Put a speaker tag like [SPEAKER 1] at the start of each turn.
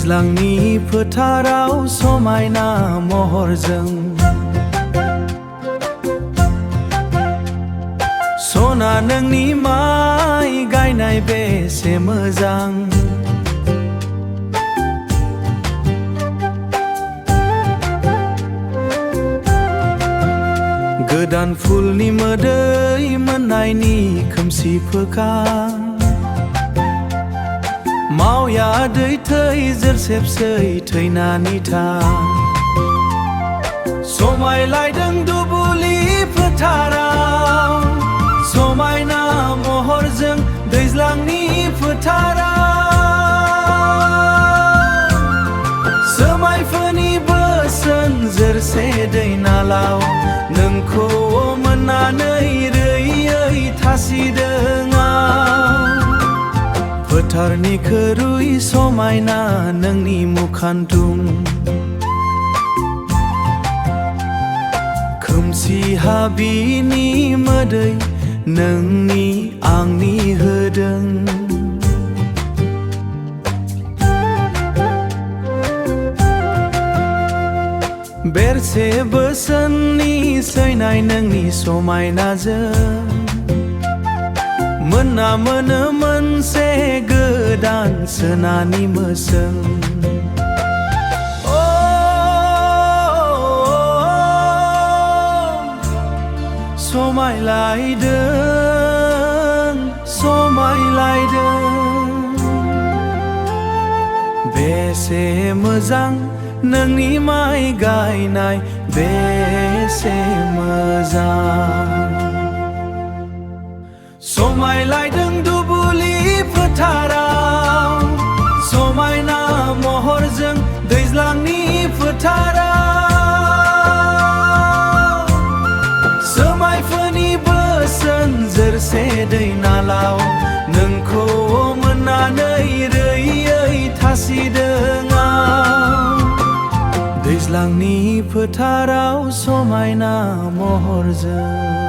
[SPEAKER 1] दैज्लांनि फोथाराव समायना महरजों सना नोंनि माइ गायनाय बेसे मोजां गोदान फुलनि मोदै मोननायनि खोमसि फोखां मावया दै थै जोरसेबसै थैनानै था समायलायदों दुबुलि फोथाराव समायना महरजों दैज्लांनि फोथाराव सोमायफोरनि बोसोन जोरसे दै नालाव नोंखौ मोननानै रैयै थासिदों आं फोथारनिख्रुइ समायना नोंनि मुखान्थुम खोमसि हाबिनि मोदै नोंनि आंनि होदों बेरसे बोसोननि सैनाय नोंनि समायनाजों मोनना मोनो मोनसे गोदान सोनानि मोसों समायलायदों बेसे मोजां नोंनि माइ गायनाय बेसे मोजां समायलायदों दुबुलि फोथाराव समायना महरजों दैज्लांनि फोथाराव सोमायफोरनि बोसोन जोरसे दै नालाव नोंखौ मोननानै रैयै थासिदों आं दैज्लांनि फोथाराव समायना महरजों